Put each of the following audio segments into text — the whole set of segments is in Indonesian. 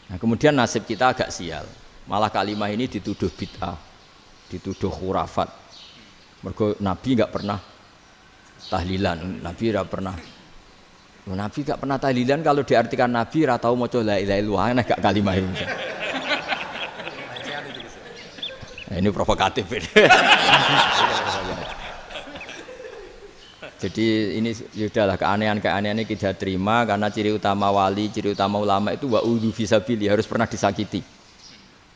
Nah, kemudian nasib kita agak sial. Malah kalimah ini dituduh bid'ah, dituduh khurafat. Mergo Nabi enggak pernah tahlilan, Nabi enggak pernah. Nabi enggak pernah tahlilan kalau diartikan Nabi ora tau maca la ilaha illallah nek gak kalimah ini. Nah, ini provokatif ini. Jadi ini sudahlah keanehan-keanehan ini kita terima karena ciri utama wali, ciri utama ulama itu wa'udhu fisabilillah, harus pernah disakiti.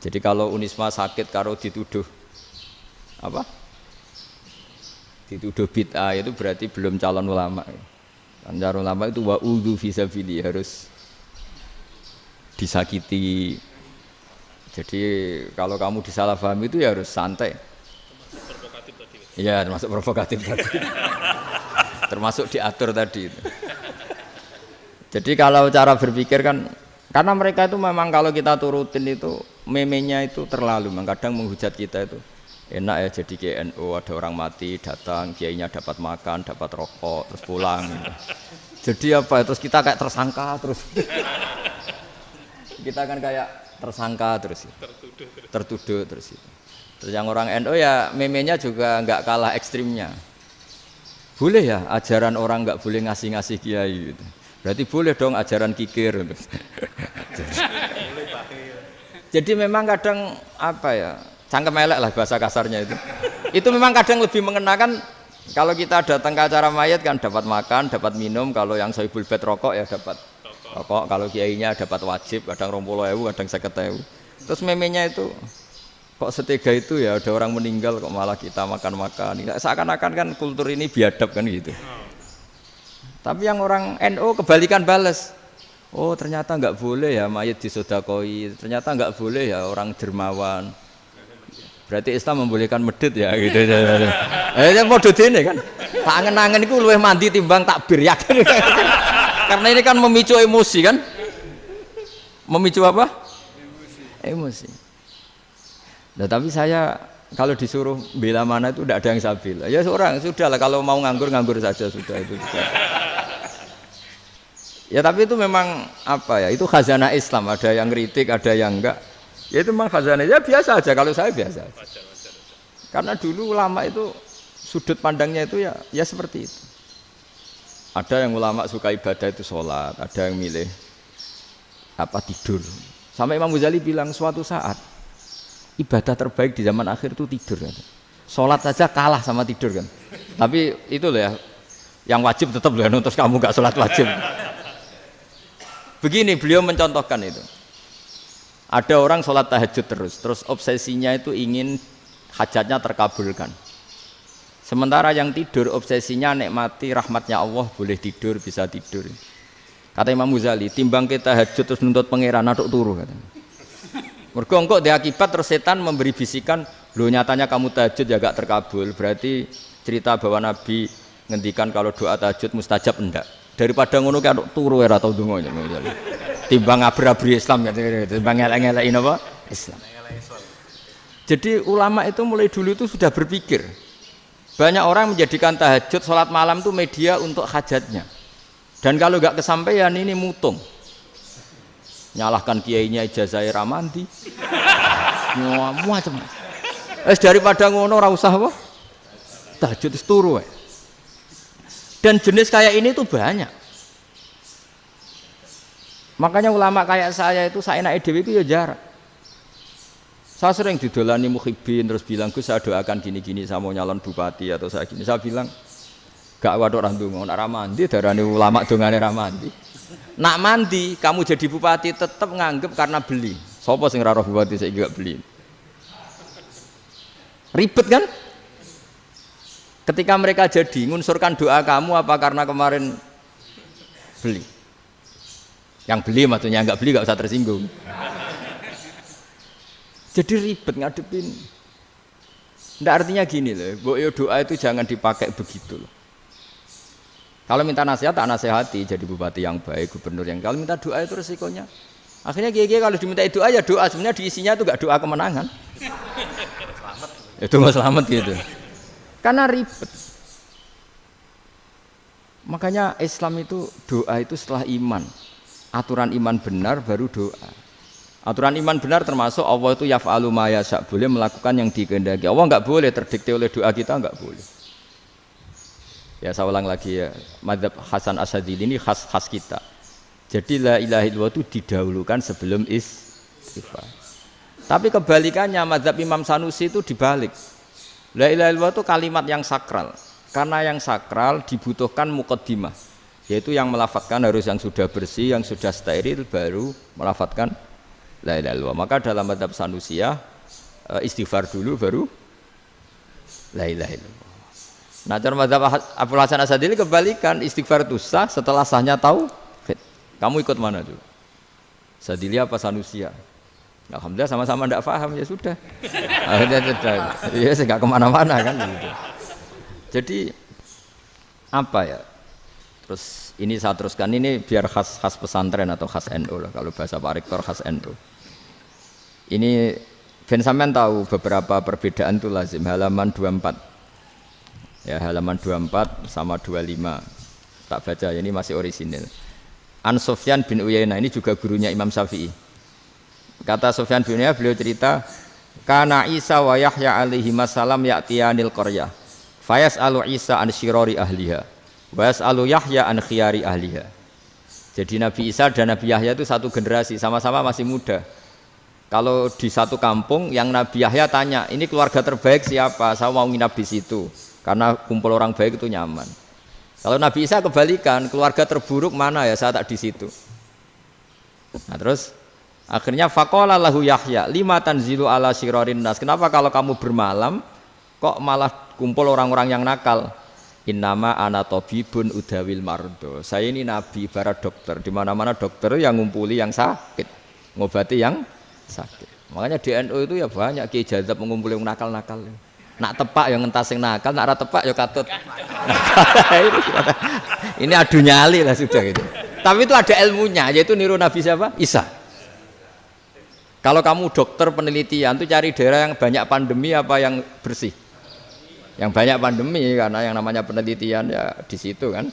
Jadi kalau Unisma sakit karo dituduh apa? Dituduh bid'ah itu berarti belum calon ulama. Calon ulama itu wa'udhu fisabilillah, harus disakiti. Jadi kalau kamu disalahpahami itu ya harus santai. Provokatif tadi. Iya, termasuk provokatif tadi. Termasuk diatur tadi. Jadi kalau cara berpikir kan, karena mereka itu memang kalau kita turutin itu memenya itu terlalu, kadang menghujat kita itu enak ya jadi KNU, ada orang mati datang, kiainya dapat makan, dapat rokok, terus pulang. Gitu. Jadi apa? Terus kita kayak tersangka terus. Kita kan kayak tersangka terus. Tertuduh terus itu. Terus yang orang NU ya memenya juga nggak kalah ekstrimnya. Boleh ya ajaran orang nggak boleh ngasih-ngasih kiai gitu. Berarti boleh dong ajaran kikir. Jadi memang kadang apa ya, cangkem elek lah bahasa kasarnya itu. Itu memang kadang lebih mengenakan kalau kita datang ke acara mayat kan dapat makan, dapat minum. Kalau yang sohibul bait rokok ya dapat rokok. Kalau kiainya dapat wajib, kadang 20.000, kadang 50.000. Terus memenya itu kok setega itu ya ada orang meninggal kok malah kita makan-makan. Seakan-akan kan kultur ini biadab kan gitu. Tapi yang orang NU kebalikan bales. Oh ternyata nggak boleh ya mayat disodakoi. Ternyata nggak boleh ya orang dermawan. Berarti Islam membolehkan medit ya gitu. Yang modus ini kan. Tak angen-angen itu luwih mandi timbang takbir ya kan. Karena ini kan memicu emosi kan. Memicu apa? Emosi. Nah, tapi saya kalau disuruh bela mana itu tidak ada yang saya bela. Ya seorang sudahlah kalau mau nganggur saja sudah itu. Sudah. Ya tapi itu memang apa ya? Itu khazanah Islam. Ada yang kritik, ada yang enggak. Ya itu memang khazanah. Ya biasa aja kalau saya biasa. Wajar. Karena dulu ulama itu sudut pandangnya itu ya seperti itu. Ada yang ulama suka ibadah itu sholat, ada yang milih apa tidur. Sampai Imam Ghazali bilang suatu saat ibadah terbaik di zaman akhir itu tidur kan. Sholat saja kalah sama tidur kan. Tapi itu loh ya, yang wajib tetap loh ya, terus kamu gak sholat wajib. Begini beliau mencontohkan itu. Ada orang sholat tahajud terus obsesinya itu ingin hajatnya terkabulkan. Sementara yang tidur obsesinya nikmati rahmatnya Allah, boleh tidur, bisa tidur. Kata Imam Ghazali, timbang kita tahajud terus nuntut pangeran aduk turu katanya. Mergo engko dia akibat terus setan memberi bisikan, lho nyatanya kamu tahajud ya gak terkabul. Berarti cerita bahwa Nabi ngendikan kalau doa tahajud mustajab enggak. Daripada ngono ki aduk turu ora tau ndonga. Timbang abri-abri Islam ya, timbang ngelek-ngelekin apa? Islam. Jadi ulama itu mulai dulu itu sudah berpikir. Banyak orang menjadikan tahajud, sholat malam itu media untuk hajatnya. Dan kalau gak kesampaian ini mutung. Nyalahkan kiainya ijazah ramandi. Macam. Daripada ngono ora usah apa? Tahajud turu. Dan jenis kayak ini tuh banyak. Makanya ulama kayak saya itu saenake dhewe itu ya jarak. Saya sering didolani muhibbin terus bilang, "Gus, saya doakan gini-gini saya mau nyalon bupati atau saya gini." Saya bilang, "Gak waduh ora ndonga, nek ra mandi darane ulama dongane ra mandi." Nak mandi, kamu jadi bupati tetap nganggep karena beli. Sopo sing ora roh bupati saiki gak beli. Ribet kan? Ketika mereka jadi ngunsurkan doa kamu apa karena kemarin beli? Yang beli maksudnya enggak beli enggak usah tersinggung. Jadi ribet ngadepin. Ndak artinya gini loh, mbok yo doa itu jangan dipakai begitu loh. Kalau minta nasihat, tak nasihati jadi bupati yang baik, gubernur yang. Kalau minta doa itu resikonya. Akhirnya kiai kalau diminta doa ya doa, sebenarnya diisinya itu enggak doa kemenangan. Selamat. Itu nggak selamat gitu. Karena ribet. Makanya Islam itu doa itu setelah iman. Aturan iman benar baru doa. Aturan iman benar termasuk Allah itu yaf'alu ma yasha, boleh melakukan yang dikehendaki. Allah enggak boleh terdikte oleh doa kita, enggak boleh. Ya saya ulang lagi ya, mazhab Hasan Asyadzili ini khas kita. Jadi la ilaha illallah itu didahulukan sebelum istighfar. Tapi kebalikannya mazhab Imam Sanusi itu dibalik. La ilaha illallah itu kalimat yang sakral. Karena yang sakral dibutuhkan muqaddimah, yaitu yang melafadzkan harus yang sudah bersih, yang sudah steril baru melafadzkan la ilaha illallah. Maka dalam mazhab Sanusiyah istighfar dulu baru la ilaha illallah. Nah, cara mazhab Abdul Hasan Asyadzili kebalikan, istighfar itu sah setelah sahnya tauhid. Kamu ikut mana tuh? Asyadzili apa Sanusiyah? Alhamdulillah sama-sama tidak paham, ya sudah. Akhirnya sudah. Ya saya nggak kemana-mana kan gitu. Jadi apa ya? Terus ini saya teruskan, ini biar khas pesantren atau khas NU lah, kalau bahasa Pak Rektor khas NU. Ini Ben sampean tahu beberapa perbedaan itu lazim, halaman 24. Ya, halaman 24 sama 25. Tak baca, ini masih orisinil. An Sufyan bin Uyainah, ini juga gurunya Imam Syafi'i. Kata Sufyan bin Uyainah, beliau cerita, kana Isa wa Yahya alaihi salam ya'tiyanil qaryah. Fayas'alu Isa an syirari ahliha. Wa yas'alu Yahya an khiyari ahliha. Jadi Nabi Isa dan Nabi Yahya itu satu generasi, sama-sama masih muda. Kalau di satu kampung yang Nabi Yahya tanya, ini keluarga terbaik siapa? Saya mau nginap di situ. Karena kumpul orang baik itu nyaman. Kalau Nabi Isa kebalikan, keluarga terburuk mana ya, saya tak di situ. Nah terus akhirnya faqala lahu Yahya lima tanzilu ala syirarin nas. Kenapa kalau kamu bermalam kok malah kumpul orang-orang yang nakal? Innama ana tabibun udawil mardo. Saya ini nabi ibarat dokter, di mana-mana dokter yang ngumpuli yang sakit, ngobati yang sakit. Makanya di NU itu ya banyak Ki Jazab mengumpuli yang nakal-nakal. Nak tepak yang ngentas yang nakal, nak ora tepak ya katut. Ini adu nyali lah sudah gitu. Tapi itu ada ilmunya, yaitu niru Nabi siapa? Isa. Kalau kamu dokter penelitian tuh cari daerah yang banyak pandemi apa yang bersih? Yang banyak pandemi, karena yang namanya penelitian ya di situ kan.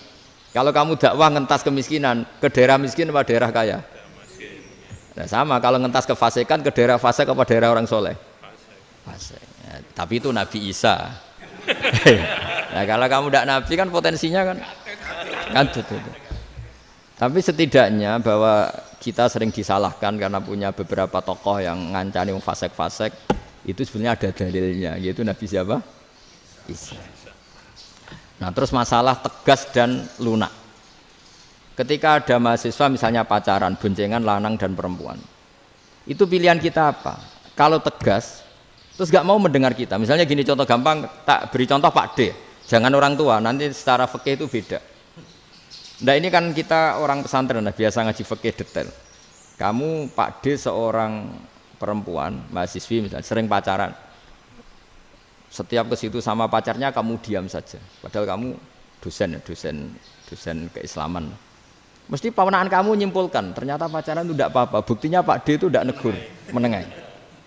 Kalau kamu dakwah ngentas kemiskinan, ke daerah miskin apa daerah kaya? Nah sama, kalau ngentas kefasikan ke daerah fasik apa daerah orang soleh? Fasik. Ya, tapi itu Nabi Isa. Nah kalau kamu tidak Nabi kan potensinya kan itu. Tapi setidaknya bahwa kita sering disalahkan karena punya beberapa tokoh yang ngancani fasik-fasik, itu sebenarnya ada dalilnya, yaitu Nabi siapa? Isa. Nah terus masalah tegas dan lunak. Ketika ada mahasiswa misalnya pacaran, boncengan lanang dan perempuan, itu pilihan kita apa? Kalau tegas terus gak mau mendengar kita, misalnya gini contoh gampang, tak beri contoh Pak D, jangan orang tua, nanti secara fikih itu beda. Nah ini kan kita orang pesantren, nah, biasa ngaji fikih detail. Kamu Pak D seorang perempuan, mahasiswi misalnya, sering pacaran. Setiap ke situ sama pacarnya kamu diam saja, padahal kamu dosen keislaman. Mesti pawanaan kamu nyimpulkan, ternyata pacaran itu tidak apa-apa, buktinya Pak D itu tidak negur, menengahi.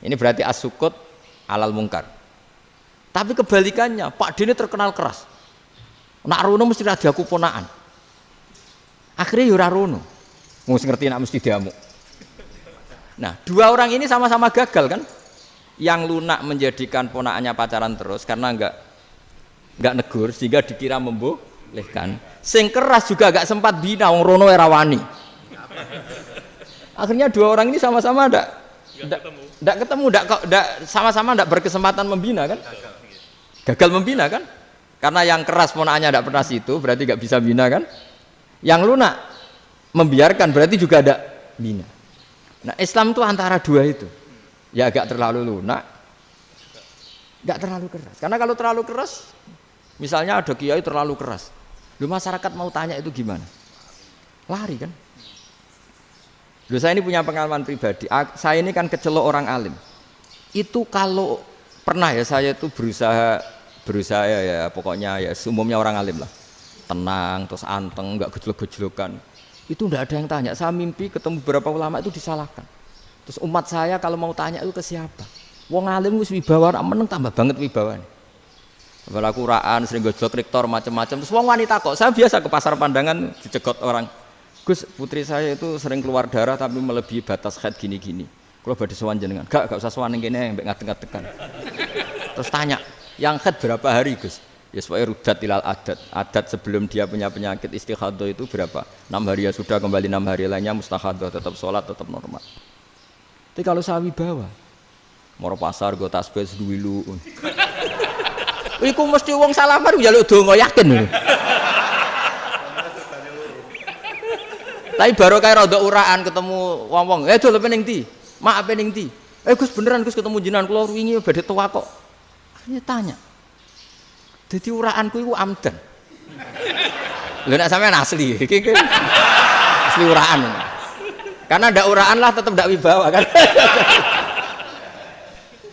Ini berarti as-sukut alal mungkar. Tapi kebalikannya, Pak D ini terkenal keras. Nak rono mesti ra diaku ponaan. Akhirnya yo ora rono. Mesti ngerti nak mesti diamuk. Nah, dua orang ini sama-sama gagal kan? Yang lunak menjadikan ponaannya pacaran terus karena enggak negur sehingga dikira membolehkan. Sing keras juga enggak sempat bina wong rono era wani. Akhirnya dua orang ini sama-sama enggak ketemu, sama-sama enggak berkesempatan membina kan? Gagal membina kan? Karena yang keras ponaannya enggak pernah situ, berarti enggak bisa bina kan? Yang lunak membiarkan berarti juga ada bina. Nah, Islam itu antara dua itu. Ya agak terlalu lunak, enggak terlalu keras. Karena kalau terlalu keras, misalnya ada kiai terlalu keras, lu masyarakat mau tanya itu gimana? Lari kan? Lu saya ini punya pengalaman pribadi. Saya ini kan kecelok orang alim. Itu kalau pernah ya saya itu berusaha ya pokoknya ya umumnya orang alim lah. Tenang, terus anteng, enggak gejlok-gejlokan. Itu enggak ada yang tanya. Saya mimpi ketemu beberapa ulama itu disalahkan. Terus umat saya kalau mau tanya itu ke siapa? Wong alim wis wibawa, meneng tambah banget wibawane. Kepala Quran sering gojlok rektor macam-macam. Terus wong wanita kok. Saya biasa ke pasar pandangan dicegot orang. Gus, putri saya itu sering keluar darah tapi melebihi batas haid gini-gini. Kalau badhe sowan jenengan, gak usah sowan ning kene mbek ngadeg-ngadegan. Terus tanya, yang haid berapa hari Gus? Ya supaya rudat ilal adat. Adat sebelum dia punya penyakit istighadah itu berapa? 6 hari ya sudah, kembali 6 hari lainnya mustahadah, tetap sholat, tetap normal. Tapi kalau sawi bawa, moro pasar go tasbih duwilu. Iku mesti wong salaman njaluk donga yakin. Tapi baru kayak rada uraan ketemu wong-wong, dol pening ndi? Mak pening ndi? Gus beneran Gus ketemu jenengan kula wingi badhe tuwa kok. Akhirnya tanya. Dadi uraanku iku amdan. Lho nek sampean asli, iki asli uraan. Karena ndak uraan lah tetap ndak wibawa kan.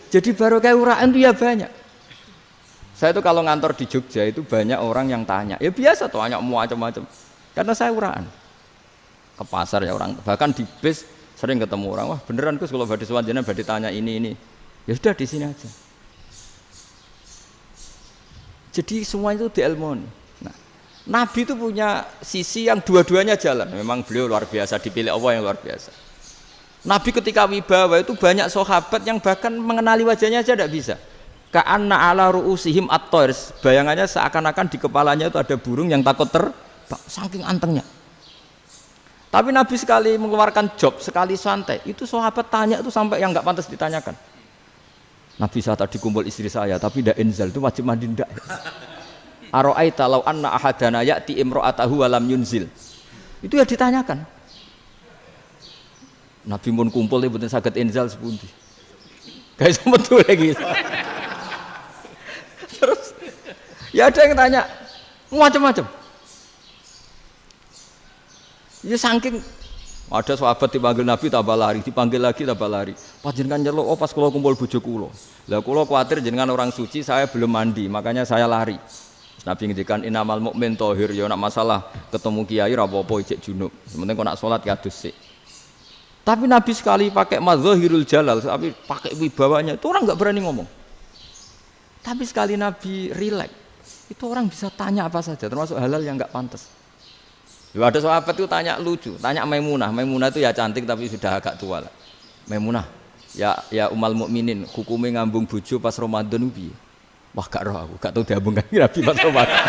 Jadi baru kayak uraan itu ya banyak. Saya itu kalau ngantor di Jogja itu banyak orang yang tanya. Ya biasa tuh tanya macam-macam. Karena saya uraan. Ke pasar ya orang, bahkan di bis sering ketemu orang, wah beneran Gus kalau badhe sowan jenengan badhe tanya ini. Ya sudah di sini aja. Jadi semua itu diilmoni. Nah, Nabi itu punya sisi yang dua-duanya jalan. Memang beliau luar biasa, dipilih Allah yang luar biasa. Nabi ketika wibawa itu banyak sahabat yang bahkan mengenali wajahnya aja tidak bisa. Ka'anna ala ru'usihim at-tayr. Bayangannya seakan-akan di kepalanya itu ada burung yang takut terbang, saking antengnya. Tapi Nabi sekali mengeluarkan job, sekali santai, itu sahabat tanya itu sampai yang nggak pantas ditanyakan. Nabi saat tadi kumpul istri saya, tapi tidak inzal, itu wajib mandi ndak. Aro'aita law anna ahadana ya'ti imro'atahu walam yunzil. Itu ya ditanyakan. Nabi pun kumpul itu betul saged inzal sepundi. Guys betul lagi. Terus ya ada yang tanya macam-macam. Ya saking ada sahabat dipanggil Nabi tambah lari, dipanggil lagi tambah lari. Panjenengan nyeluk, oh pas kula kumpul bojo kula. Lah kula kuwatir jenengan orang suci, saya belum mandi, makanya saya lari. Terus Nabi ngendikan innamal mukmin thahir, ya nak masalah ketemu kiai ra apa-apa ijek junub. Sementing kok nak salat ya adus sik. Tapi Nabi sekali pakai madzahirul jalal, tapi pakai wibawanya, itu orang enggak berani ngomong. Tapi sekali Nabi rileks, itu orang bisa tanya apa saja, termasuk halal yang enggak pantas. Ada sahabat itu tanya lucu, tanya Maimunah. Maimunah itu ya cantik tapi sudah agak tua lah. Maimunah, ya umal mukminin, hukumnya ngambung bojo pas Ramadan piye? Wah gak roh aku, gak tahu diambung kan Nabi pas Ramadan.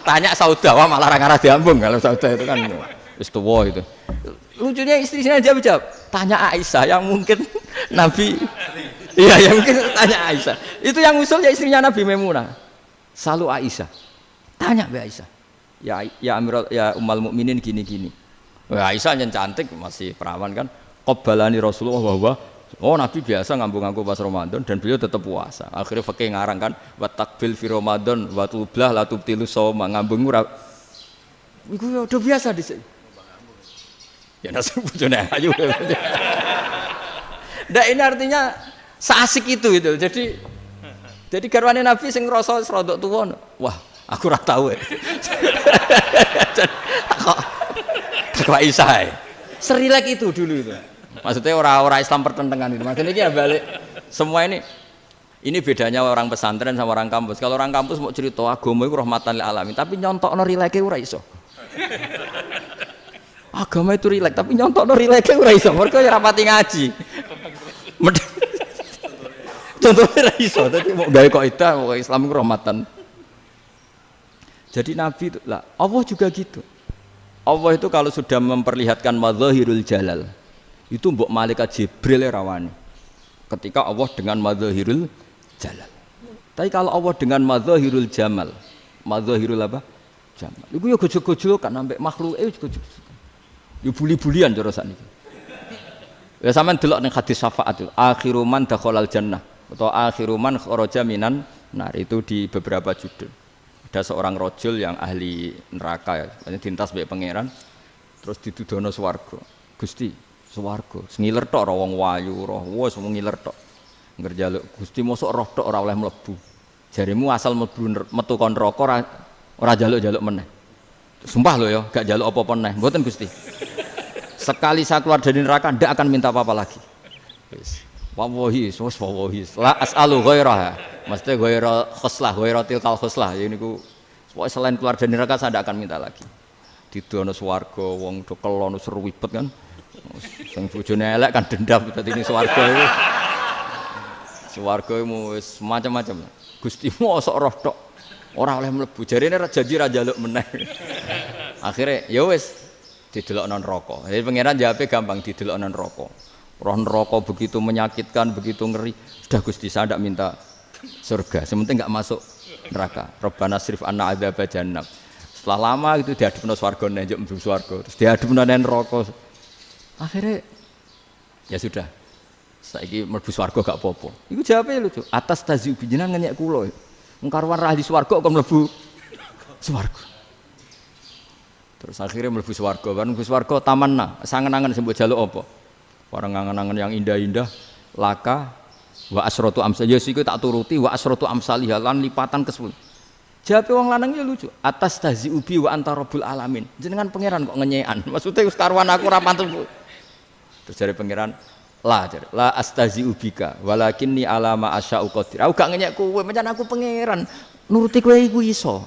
Tanya Saudah, wah malah orang arah diambung kalau Saudah itu kan wis tuwa itu. Lucunya istrinya dia jawab, tanya Aisyah yang mungkin Nabi, iya yang mungkin tanya Aisyah. Itu yang usul ya istrinya Nabi Maimunah. Selalu Aisyah, tanya be Aisyah. Ya Amirul ya umal mukminin gini-gini. Wah Aisyah yang cantik masih perawan kan. Qabbalani Rasulullah bahwa oh Nabi biasa ngambung-ngambung pas Ramadan dan beliau tetap puasa. Akhirnya fakih ngarang kan wa takbil fi Ramadan wa tublah la tubtilu shauma ngambung ora. Iku udah biasa di sini. Ya nasi bojone ayu. Ndak ini artinya seasik itu. Jadi garwane Nabi sing ngrasa rodok tuwa. Wah aku ora tahu ya. Kok Aisyah. Serilek itu dulu itu. Maksudnya orang Islam pertentangan itu. Maksudnya ini ya balik semua ini bedanya orang pesantren sama orang kampus. Kalau orang kampus mau cerita agama itu rahmatan lil alamin, tapi nyontokno rileke ora iso. Agama itu rilek, tapi nyontokno rileke ora iso. Mergo ya rapati ngaji. Contohnya ora iso, dadi mau gawe kaidah mau Islam itu rahmatan. Jadi Nabi itu lah, Allah juga gitu. Allah itu kalau sudah memperlihatkan madzahirul jalal, itu mbok malaikat Jibril rawani. Ketika Allah dengan madzahirul jalal. Tapi kalau Allah dengan madzahirul jamal, madzahirul apa? Jamal. Iku ya gojol-gojol kan sampai makhluke gojol. Ya buli-bulian cara sakniki. Ya sampean delok ning hadis syafaat itu, akhiru man dakhalal jannah atau akhiru man kharaja minan nar itu di beberapa judul. Ada seorang rojul yang ahli neraka ya, dintas mbek pangeran terus ditudono swarga. Gusti, swarga, ngiler tok ora wong wayu, roh wis ngiler tok. Ngger njaluk Gusti mosok roh tok ora oleh mlebu. Jarimu asal mlebu metu kon neraka ora njaluk-njaluk meneh. Sumpah lho ya, gak njaluk apa-apa meneh. Mboten Gusti. Sekali saya keluar dari neraka ndak akan minta apa-apa lagi. Wis. Wallahi, wallahi. La as'alu ghairaha. Maksudnya ghaira khoslah, ghaira tilkal khoslah. Ya niku pokoknya selain keluar dari neraka saya tidak akan minta lagi. Didono swarga wong do kelon seru wibet kan. Sing bojone elek kan dendam dadi ning swarga iku. Swarga iku wis macam-macam. Gustimu sok roh tok. Ora oleh mlebu. Jarine janji ra njaluk meneh. Akhire ya wis didelokno neraka. Jadi pangeran jawabe gampang didelokno neraka. Roh neraka begitu menyakitkan, begitu ngeri. Sudah Gusti saya ndak minta surga, sementing enggak masuk neraka. Rabbana srif anna adzaba jahannam. Setelah lama itu diadepno swarga njuk mlebu swarga, terus diadepno neraka. Akhirnya ya sudah. Saiki mlebu swarga gak apa-apa. Iku jawabe lucu. Atas taziu jenengan ngenyek kula. Wong karuan ra di swarga kok mlebu swarga. Terus akhirnya mlebu swarga, kan mlebu swarga tamanna, sangen-angen sing mbok jaluk apa? Orang angen-angen yang indah-indah, laka wa asratu amsal. Ya siku tak turuti wa asratu amsalih lan lipatan ke-10. Jawabe wong lanang ya lucu. Atas taziu bi wa anta rabbul alamin. Jenengan pangeran kok ngenyekan. Maksudnya wis karuan aku ora pantes. Terus jare pangeran, la astazi'u bika walakinni ala ma asya'u qadir. Aku gak ngenyek kowe, pancen aku pangeran. Nuruti kowe iku iso.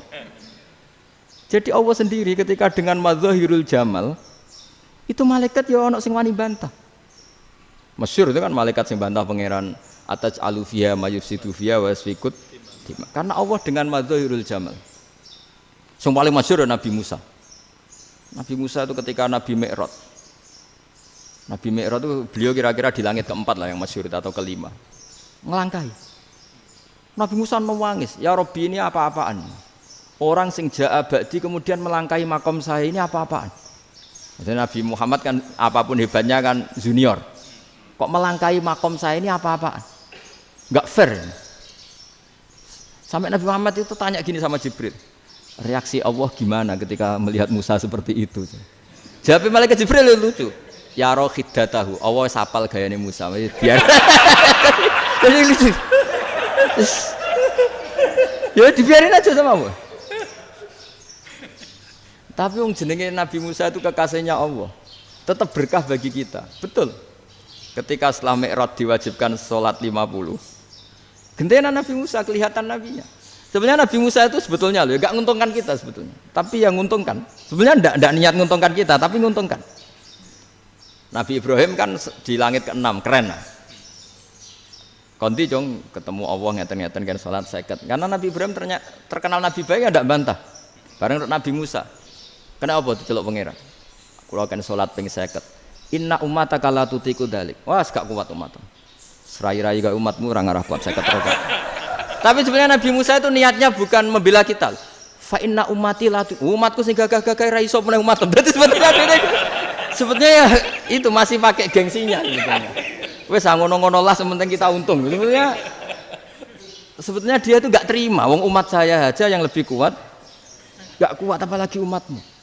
Jadi Allah sendiri ketika dengan madzahirul jamal itu malaikat ya ono sing wani bantah. Masyhur itu kan malaikat sing bantah pangeran atas alufia mayufsidu fiya wasfikut. Karena Allah dengan madzahirul jamal. Sing paling masyhur Nabi Musa. Nabi Musa itu ketika Nabi Mi'raj. Nabi Mi'raj itu beliau kira-kira di langit keempat lah yang masyhur atau kelima. Ngelangkai. Nabi Musa nangis, "Ya Rabbi ini apa-apaan? Orang sing ja'a ba'di kemudian melangkai makom saya ini apa-apaan?" Jadi Nabi Muhammad kan apapun hebatnya kan junior. Kok melangkai makom saya ini apa-apaan? Enggak fair. Sampai Nabi Muhammad itu tanya gini sama Jibril. Reaksi Allah gimana ketika melihat Musa seperti itu? Jawab malaikat Jibril lucu. Ya roh khiddatahu, Allah sapal gayane Musa. Biar. Jadi lucu. Ya dibiarin aja sama Allah. Tapi wong jenenge Nabi Musa itu kekasihnya Allah. Tetap berkah bagi kita. Betul. Ketika setelah Mi'raj diwajibkan sholat 50. Gentenan Nabi Musa kelihatan nabinya. Sebenarnya Nabi Musa itu sebetulnya loh, enggak nguntungkan kita sebetulnya. Tapi yang nguntungkan. Sebenarnya enggak niat nguntungkan kita, tapi nguntungkan. Nabi Ibrahim kan di langit ke-6, keren lah. Konti jong ketemu Allah ngeten-ngeten kan sholat 50. Karena Nabi Ibrahim terkenal Nabi baik enggak bantah. Bareng Nabi Musa. Kenapa diceluk pangeran? Kula akan sholat ping 50. Inna ummataka la tutiku dzalik. Wah, gak kuat umatmu. Serai-rai gak umatmu ora ngarah kuat 50 rakaat. Tapi sebenarnya Nabi Musa itu niatnya bukan membela kita. Fa inna ummati la umatku sing gagah-gagah ra iso meneh umat. Berarti sebetulnya ya itu masih pakai gengsinya gitu. Wes ngono-ngono lah sementing kita untung. Sebetulnya dia itu enggak terima wong umat saya aja yang lebih kuat. Enggak kuat apalagi umatmu.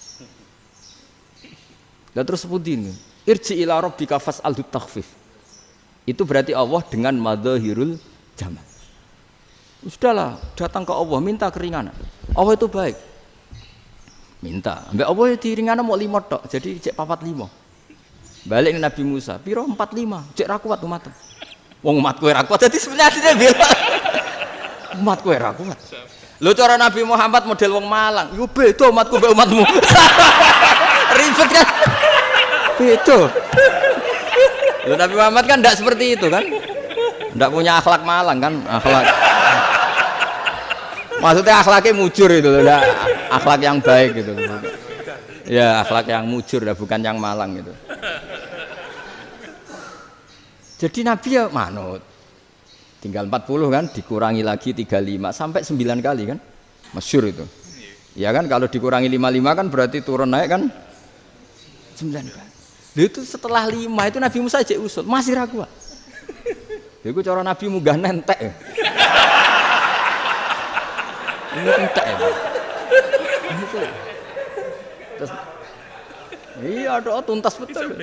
Dan terus sebutin irji ila rabbika fas'alhu takhfif. Itu berarti Allah dengan madzahirul jamal. Sudahlah, datang ke Allah minta keringanan. Allah itu baik. Minta. Mbak Allah diringana mau 5 tok, jadi cek 45. Balik Nabi Musa, piro 45, cek ra kuat umat. Wong umatku ora kuat, jadi sebenarnya dia bilang umatku ora kuat. Lho cara Nabi Muhammad model wong Malang, yo beda umatku mbek umatmu. Ribet kan? Beda. Lho Nabi Muhammad kan enggak seperti itu kan? Enggak punya akhlak Malang kan, akhlak. Maksudnya akhlaknya mujur itu loh, akhlak yang baik gitu. Ya akhlak yang mujur, bukan yang Malang gitu. Jadi Nabi ya manut. Tinggal 40 kan, dikurangi lagi 35 sampai 9 kali kan, masyhur itu. Ya kan kalau dikurangi 55 kan berarti turun naik kan 9 kali. Itu setelah 5 itu Nabi Musa aja usul, masih ragu. Itu cara Nabi munggah nentek. Ya. Ini entek ya. Terus iya doa tuntas betul.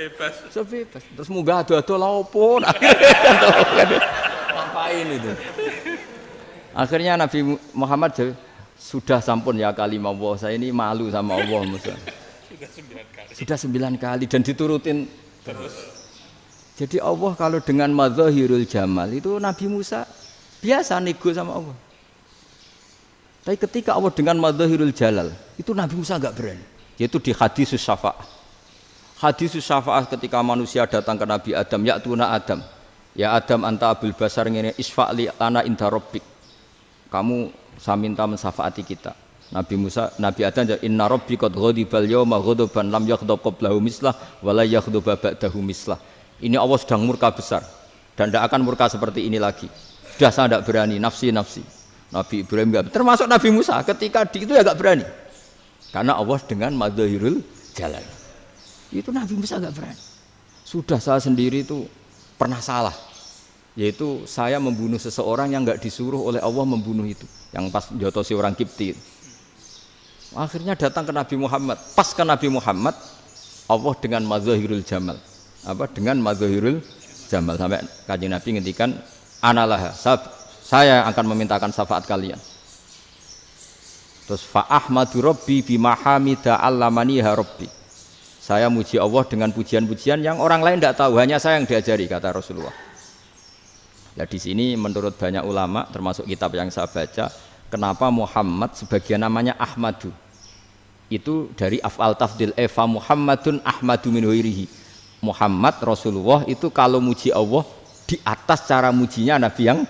Sebebas. Terus munggah ado-ado lha opo. Ngapain itu? Akhirnya Nabi Muhammad sudah sampun ya kalimah Allah, saya ini malu sama Allah Musa. Sudah 9 kali dan diturutin terus. Jadi Allah kalau dengan madzahirul jamal itu Nabi Musa biasa nego sama Allah. Tapi ketika Allah dengan madzahirul jalal itu Nabi Musa enggak berani. Yaitu di hadis syafaat. Hadis syafaat ketika manusia datang ke Nabi Adam, ya tuna Adam, ya Adam anta abul basar ngene isfa'li lana inda rabbik. Kamu saya minta mensyafaati kita. Nabi Musa, Nabi Adam, inna rabbi qad ghadibal yawma ghadaban lam yaghdab qablahu mislah wa la yaghdab ba'dahu mislah. Ini Allah sedang murka besar dan tidak akan murka seperti ini lagi. Sudah saya tidak berani, nafsi. Nabi Ibrahim enggak, termasuk Nabi Musa ketika itu ya enggak berani. Karena Allah dengan madzahirul jalal. Itu Nabi Musa enggak berani. Sudah saya sendiri itu pernah salah. Yaitu saya membunuh seseorang yang enggak disuruh oleh Allah membunuh itu. Yang pas jotosi orang Kipti. Akhirnya datang ke Nabi Muhammad. Pas ke Nabi Muhammad, Allah dengan madzahirul jamal. Dengan madzahirul jamal sampai Kanjeng Nabi ngendikan analah saya akan memintakan syafaat kalian. Terus fa ahmadu rabbi bima hamida allamaniha rabbi. Saya muji Allah dengan pujian-pujian yang orang lain tidak tahu, hanya saya yang diajari, kata Rasulullah. Nah, di sini menurut banyak ulama termasuk kitab yang saya baca, kenapa Muhammad sebagian namanya Ahmadu? Itu dari af'al tafdil fa Muhammadun ahmadu min ghairihi. Muhammad Rasulullah itu kalau muji Allah di atas cara mujinya nabi yang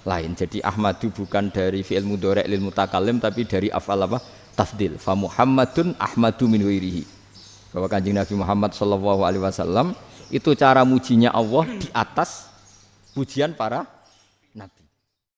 lain. Jadi Ahmadu bukan dari fi'il mudhari' lil mutakallim tapi dari af'al apa? Tafdil. Fa Muhammadun ahmadu min ghairihi. Bahwa Kanjeng Nabi Muhammad sallallahu alaihi wasallam itu cara mujinya Allah di atas pujian para nabi.